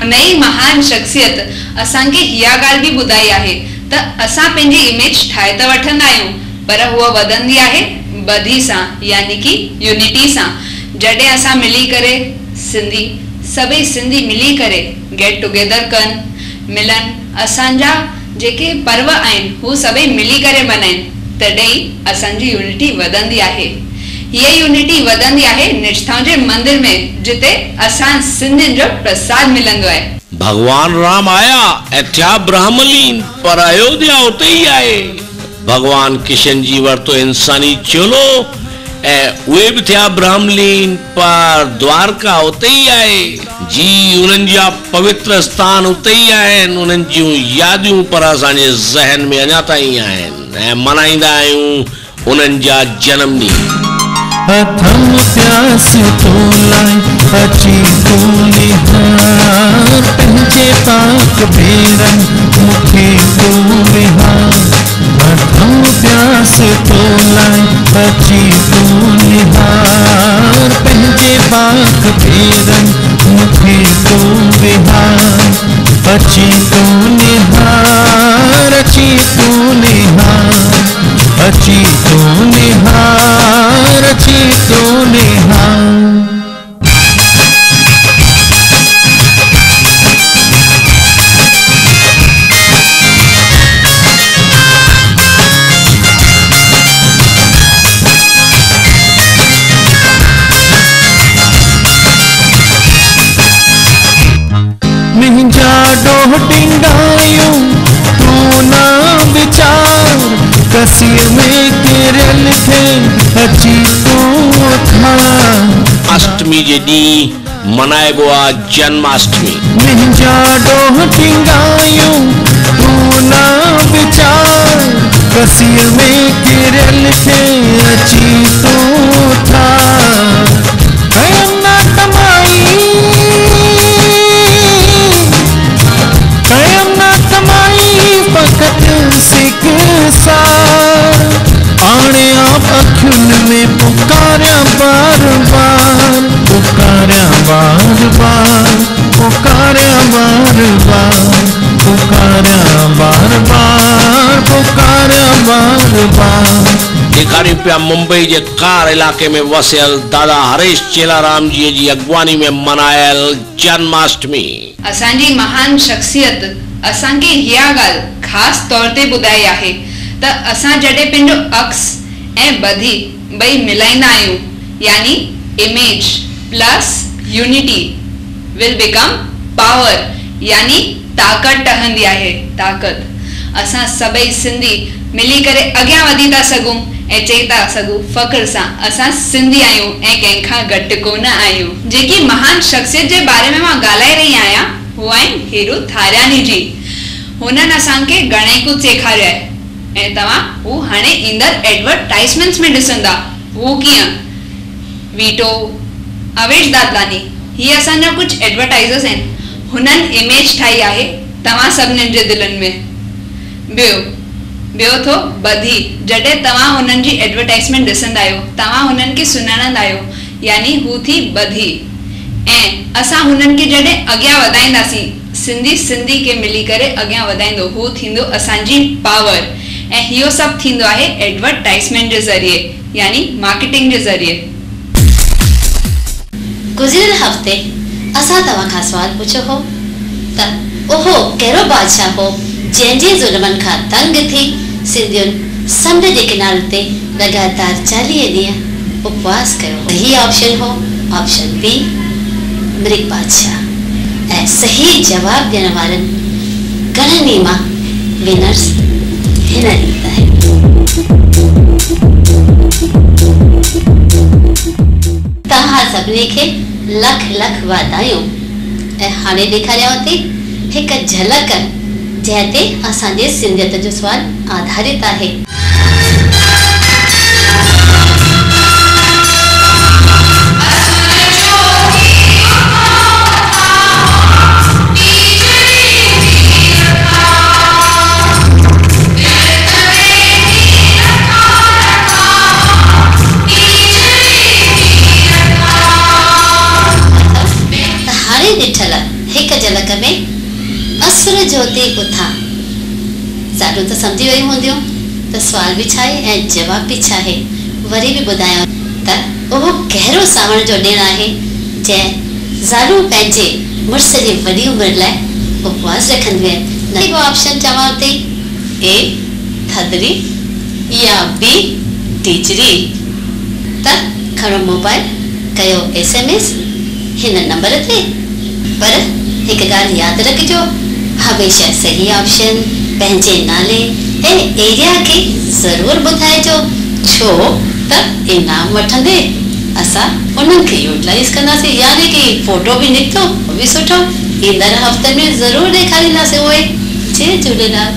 हुन ई महान शख्सियत असां खे हिया ॻाल्हि भी ॿुधाई आहे त असां पंहिंजी इमेज ठाहे त वठंदा आहियूं पर हुअ वधंदी आहे ॿधी सां यानी कि यूनिटी सां। जॾहिं असां मिली करे सिंधी सभई सिंधी मिली करे गेट टुगेदर कनि मिलन असांजा जेके पर्व आहिनि हू सभई मिली करे मनाइनि तॾहिं असांजी यूनिटी वधंदी आहे। ये यूनिटी वधंदी आहे निष्ठाउनि जे मंदिर में जिते असां सिंधियुनि जो प्रसाद मिलंदो आहे। भगवान राम आया एथिया ब्राह्मलीन पर अयोध्या उते ही आए। भगवान किशन जी वरतो इंसानी चोलो ए उहे भी थिया ब्राह्मलीन पर द्वारका उते ही आए जी। उन्हनि जा पवित्र स्थान उते ही आहिनि उन्हनि जूं यादियूं पर असांजे ज़हन में अञा ताईं आहिनि ऐं मनाईंदा आहियूं उन्हनि जा जन्म ॾींहं। अथम प्यास तो लाए अची तू निहार पंहिंजे पाक बेरन मुखे तू निहार। अथम प्यास तो लाए अची तू निहार पंहिंजे पाक बेरन मुखे तू निहार। अची तू निहार अची तू निहार अची तू निहार अची तू निहार। मुंहिंजा डोह टिंगायूं तू ना विचार कसीर में किरल थे अची तू था। अष्टमी जे ॾींहुं मनाइबो आहे जन्माष्टमी। मुंहिंजा डोह टिंगायूं तू ना विचार कसीर में किरल थे अची तू था। कयम ना कमाई कयम ना कमाई फकत सिकसार आने आप अखियुनि में पुकारिया बार बार पुकारिया बार बार पुकारिया बार बार पुकारिया बार बार पुकारिया बार बार। ॾेखारियूं पिया मुंबई जे कार इलाके में वसियल दादा हरेश चेलाराम जी जी अॻवानी में मनायल जन्माष्टमी। असांजी महान शख्सियत असां खे हिया ॻाल्हि ख़ासि तौर ते ॿुधाई आहे त असां जॾहिं पंहिंजो अक्स ऐं ॿधी ॿई मिलाईंदा आहियूं यानी इमेज प्लस यूनिटी विल बिकम पावर यानी ताक़त ठहंदी आहे ताक़त। असां सभई सिंधी मिली करे अॻियां वधी था सघूं ऐं चई था सघूं फ़ख्र सां असां सिंधी आहियूं ऐं कंहिंखां घटि कोन आहियूं। जेकी महान शख्सियत जे बारे में मां ॻाल्हाए रही आहियां हू आहिनि हीरू थारियानी जी। हुननि असांखे घणेई कुझु सेखारियो आहे ऐं तव्हां हू हाणे ईंदड़ एडवर्टाइज़मेंट्स में ॾिसंदा। हू कीअं वीटो अवेश दादलानी ही असांजा कुझु एडवर्टाइज़र्स आहिनि हुननि इमेज ठाही आहे तव्हां सभिनीनि जे दिलनि में। ॿियो थो ॿधी जॾहिं तव्हां हुननि जी एडवर्टाइज़मेंट ॾिसंदा आहियो तव्हां हुननि खे सुञाणंदा आहियो यानी हू थी ॿधी ऐं असां हुननि खे जॾहिं अॻियां वधाईंदासीं सिंधी सिंधी खे मिली करे अॻियां वधाईंदो हू थींदो असांजी पावर ऐं इहो सभु थींदो आहे एडवर्टाइज़मेंट जे ज़रिए यानी मार्केटिंग जे ज़रिए। गुज़िरियल हफ़्ते असां तव्हां खां सुवाल पुछियो हो त ओहो कहिड़ो बादशाह हो जंहिंजे ज़ुल्मनि खां तंग थी सिंधियुनि समुंड जे किनारे ते लगातार 40 ॾींहं उपवास कयो। सही ऑप्शन हो ऑप्शन बी मृग बादशाह ऐं सही जवाब ॾियण वारनि घणनि मां विनर्स हिन रीत आहे। तव्हां सभिनी खे लख लख वाधायूं ऐं हाणे ॾेखारियांव थी हिकु झलक जंहिं ते असांजे सिंधियत जो सुवाल आधारित आहे। हाणे ॾिठल हिकु झलक ढोलक में असुर ज्योति उथा। सारू तो समझी वही हूंदियूं तो सवाल भी छा है ऐं जवाब भी छा है, वरी भी ॿुधायां त उहो कहिड़ो सावण जो ॾिणु आहे जंहिं ज़ालूं पंहिंजे मुड़ुस जी वॾी उमिरि लाइ उपवास रखंदियूं आहिनि। हिकु ऑप्शन चवां थी, ए थधिड़ी या बी टीचरी। त खणो मोबाइल, कयो SMS हिन नंबर ते। पर हिकु ॻाल्हि यादि रखिजो, हमेशह सही ऑप्शन पंहिंजे नाले ऐं एरिया खे ज़रूर ॿुधाइजो, छो त इनाम वठंदे असां उन्हनि खे यूटिलाइज़ कंदासीं। यानी कि फोटो बि निकितो भी सुठो, ईंदड़ हफ़्ते में ज़रूर ॾेखारींदासीं उहे। जय झूलेलाल।